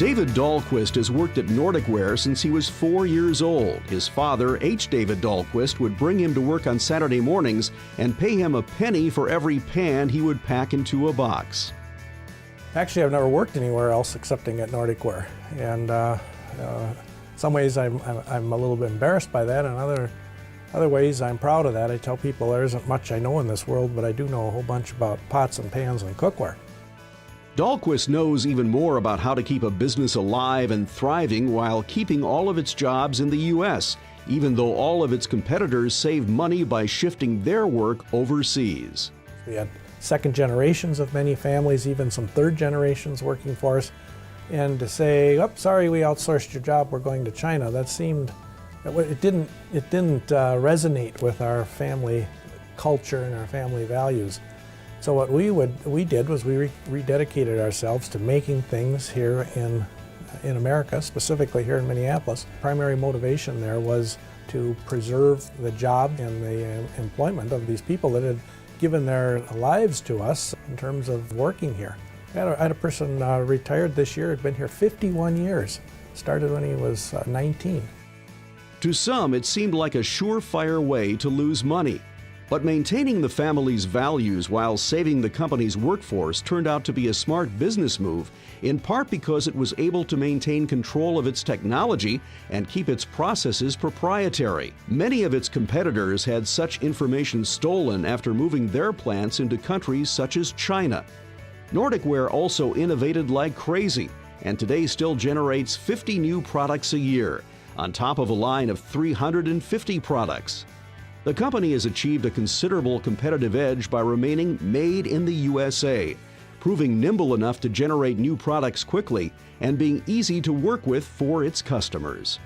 David Dahlquist has worked at Nordic Ware since he was 4 years old. His father, H. David Dahlquist, would bring him to work on Saturday mornings and pay him a penny for every pan he would pack into a box. Actually, I've never worked anywhere else excepting at Nordic Ware. And in some ways I'm a little bit embarrassed by that, and other ways I'm proud of that. I tell people there isn't much I know in this world, but I do know a whole bunch about pots and pans and cookware. Dahlquist knows even more about how to keep a business alive and thriving while keeping all of its jobs in the U.S., even though all of its competitors save money by shifting their work overseas. We had second generations of many families, even some third generations working for us. And to say, oh, sorry, we outsourced your job, we're going to China, that seemed, it didn't resonate with our family culture and our family values. So what we did was we rededicated ourselves to making things here in America, specifically here in Minneapolis. Primary motivation there was to preserve the job and the employment of these people that had given their lives to us in terms of working here. I had a person retired this year, had been here 51 years, started when he was 19. To some, it seemed like a surefire way to lose money. But maintaining the family's values while saving the company's workforce turned out to be a smart business move, in part because it was able to maintain control of its technology and keep its processes proprietary. Many of its competitors had such information stolen after moving their plants into countries such as China. Nordic Ware also innovated like crazy, and today still generates 50 new products a year, on top of a line of 350 products. The company has achieved a considerable competitive edge by remaining made in the USA, proving nimble enough to generate new products quickly and being easy to work with for its customers.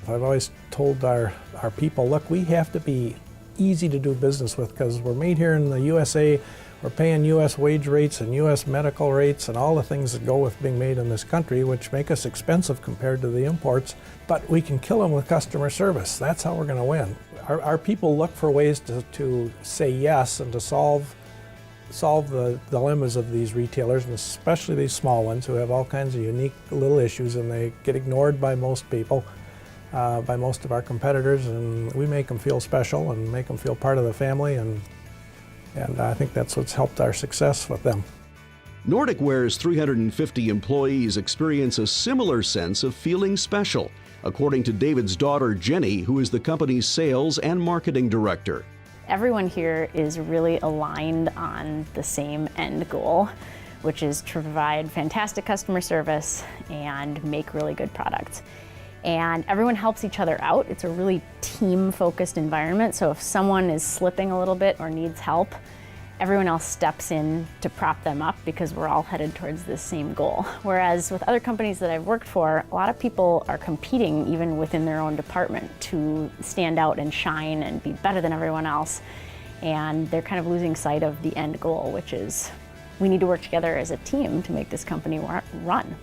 I've always told our people, look, we have to be easy to do business with because we're made here in the USA, we're paying US wage rates and US medical rates and all the things that go with being made in this country, which make us expensive compared to the imports, but we can kill them with customer service. That's how we're going to win. Our people look for ways to say yes and to solve the dilemmas of these retailers, and especially these small ones who have all kinds of unique little issues, and they get ignored by most people, by most of our competitors, and we make them feel special and make them feel part of the family, and I think that's what's helped our success with them. Nordic Ware's 350 employees experience a similar sense of feeling special, according to David's daughter, Jenny, who is the company's sales and marketing director. Everyone here is really aligned on the same end goal, which is to provide fantastic customer service and make really good products. And everyone helps each other out. It's a really team-focused environment, so if someone is slipping a little bit or needs help, everyone else steps in to prop them up because we're all headed towards this same goal. Whereas with other companies that I've worked for, a lot of people are competing even within their own department to stand out and shine and be better than everyone else. And they're kind of losing sight of the end goal, which is we need to work together as a team to make this company run.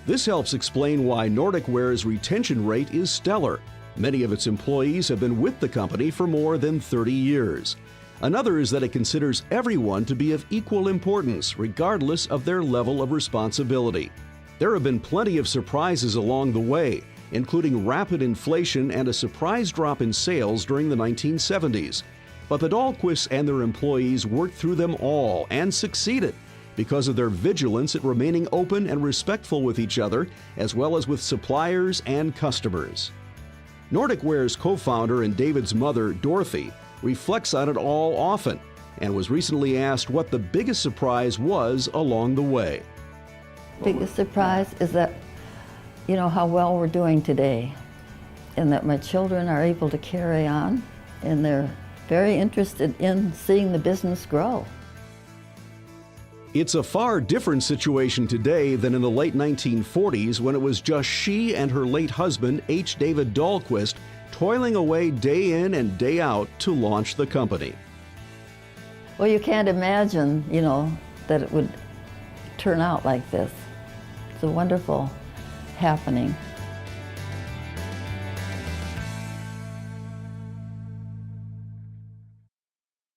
This helps explain why Nordic Ware's retention rate is stellar. Many of its employees have been with the company for more than 30 years. Another is that it considers everyone to be of equal importance, regardless of their level of responsibility. There have been plenty of surprises along the way, including rapid inflation and a surprise drop in sales during the 1970s. But the Dahlquists and their employees worked through them all and succeeded because of their vigilance at remaining open and respectful with each other, as well as with suppliers and customers. Nordic Ware's co-founder and David's mother, Dorothy, reflects on it all often and was recently asked what the biggest surprise was along the way. Biggest surprise is that, how well we're doing today, and that my children are able to carry on, and they're very interested in seeing the business grow. It's a far different situation today than in the late 1940s when it was just she and her late husband, H. David Dahlquist, toiling away day in and day out to launch the company. Well, you can't imagine, that it would turn out like this. It's a wonderful happening.